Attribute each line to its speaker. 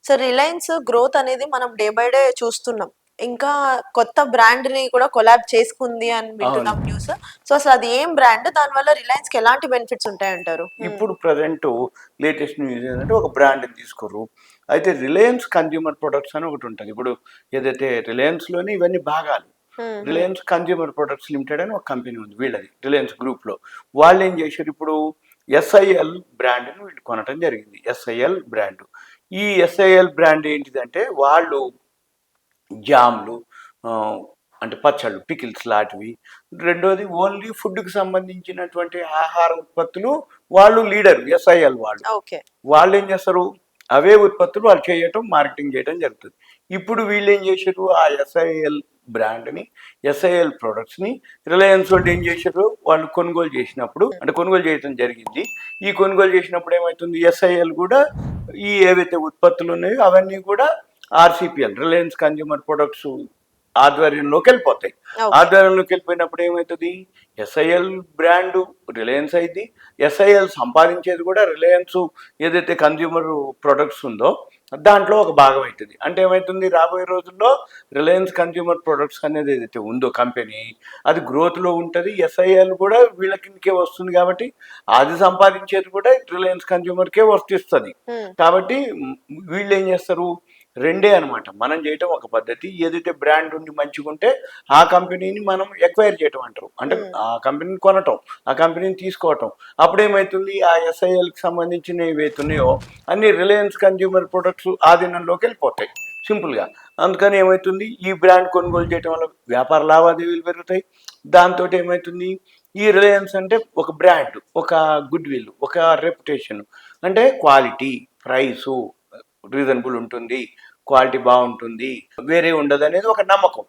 Speaker 1: So, Reliance growth అనేది మనం day by day చూస్తున్నాం. ఇంకా కొత్త బ్రాండ్‌ని కూడా కొలాబ్ చేసుకుంది అని
Speaker 2: అవును.
Speaker 1: వింటున్నాం న్యూస్. సో, అసలది ఏం బ్రాండ్? దానివల్ల రిలయన్స్‌కి ఎలాంటి బెనిఫిట్స్ ఉంటాయంటారు?
Speaker 2: ఇప్పుడు ప్రెజెంటు లేటెస్ట్ న్యూస్ ఏంటంటే ఒక బ్రాండ్‌ని తీసుకోర్రు. అయితే రిలయన్స్ కన్జ్యూమర్ ప్రొడక్ట్స్ అని ఒకటుంటది. ఇప్పుడు ఏదైతే రిలయన్స్‌లోని ఇవన్నీ భాగాలు.
Speaker 1: హ్మ్. హ్మ్.
Speaker 2: రిలయన్స్ కన్జ్యూమర్ ప్రొడక్ట్స్ లిమిటెడ్ అని ఒక కంపెనీ ఉంది వీళ్ళది. రిలయన్స్ గ్రూప్‌లో. వాళ్ళేం చేశారు ఇప్పుడు ఎస్ఐఎల్ బ్రాండ్‌ని వీళ్ళు కొనటం జరిగింది. SIL brand. ఈ ఎస్ఐఎల్ బ్రాండ్ ఏంటిదంటే వాళ్ళు జామ్‌లు అంటే పచ్చళ్ళు, పికిల్స్ లాంటివి. రెండోది ఓన్లీ ఫుడ్‌కి సంబంధించినటువంటి ఆహార ఉత్పత్తులు వాళ్ళు లీడర్ ఎస్ఐఎల్ వాళ్ళు.
Speaker 1: ఓకే.
Speaker 2: వాళ్ళేం చేస్తారు? అవే ఉత్పత్తులు వాళ్ళు చేయటం, మార్కెటింగ్ చేయటం జరుగుతుంది. ఇప్పుడు వీళ్ళేం చేశారు? ఆ ఎస్ఐఎల్ బ్రాండ్‌ని, ఎస్ఐఎల్ ప్రొడక్ట్స్‌ని రిలయన్స్ వాళ్ళు ఏం చేశారు? వాళ్ళు కొనుగోలు చేసినప్పుడు అంటే కొనుగోలు చేయటం జరిగింది. ఈ కొనుగోలు చేసినప్పుడు ఏమైతుంది? ఎస్ఐఎల్ కూడా ఈ ఏవైతే ఉత్పత్తులు ఉన్నాయో అవన్నీ కూడా ఆర్‌సిపిఎల్ రిలయన్స్ కన్జ్యూమర్ ప్రొడక్ట్స్ ఆధ్వర్యంలోకి వెళ్ళిపోతాయి.
Speaker 1: ఓకే.
Speaker 2: ఆధ్వర్యంలోకి వెళ్ళిపోయినప్పుడు ఏమవుతుంది? ఎస్ఐఎల్ బ్రాండు రిలయన్స్ అయింది. ఎస్ఐఎల్ సంపాదించేది కూడా రిలయన్స్ ఏదైతే కన్జ్యూమర్ ప్రొడక్ట్స్ ఉందో దాంట్లో ఒక భాగం అవుతుంది. అంటే ఏమవుతుంది? రాబోయే రోజుల్లో రిలయన్స్ కన్జ్యూమర్ ప్రొడక్ట్స్ అనేది ఏదైతే ఉందో కంపెనీ అది గ్రోత్లో ఉంటుంది. ఎస్ఐఎల్ కూడా వీళ్ళ కిందకే వస్తుంది కాబట్టి అది సంపాదించేది కూడా రిలయన్స్ కన్జ్యూమర్కే వర్తిస్తుంది.
Speaker 1: హ్మ్.
Speaker 2: కాబట్టి వీళ్ళు ఏం చేస్తారు? రెండే అనమాట. మనం చేయటం ఒక పద్ధతి. ఏదైతే బ్రాండ్ ఉండి మంచిగుంటే ఆ కంపెనీని మనం ఎక్వైర్ చేయటం అంటారు. అంటే
Speaker 1: హ్మ్.
Speaker 2: ఆ కంపెనీని కొనటం, ఆ కంపెనీని తీసుకోవటం. అప్పుడేమైతుంది? ఆ ఎస్ఐఎల్‌కి సంబంధించినవి ఏవైతే ఉన్నాయో అన్నీ రిలయన్స్ కన్జ్యూమర్ ప్రొడక్ట్స్ ఆధీనంలోకి వెళ్ళిపోతాయి సింపుల్‌గా. అందుకని ఏమైతుంది? ఈ బ్రాండ్ కొనుగోలు చేయటం వల్ల వ్యాపార లావాదేవీలు పెరుగుతాయి. దాంతోటి ఏమైతుంది? ఈ రిలయన్స్ అంటే ఒక బ్రాండ్, ఒక గుడ్ విల్, ఒక రెప్యుటేషన్. అంటే క్వాలిటీ, ప్రైసు రీజనబుల్ ఉంటుంది, క్వాలిటీ బాగుంటుంది, వేరే ఉండదు అనేది ఒక నమ్మకం.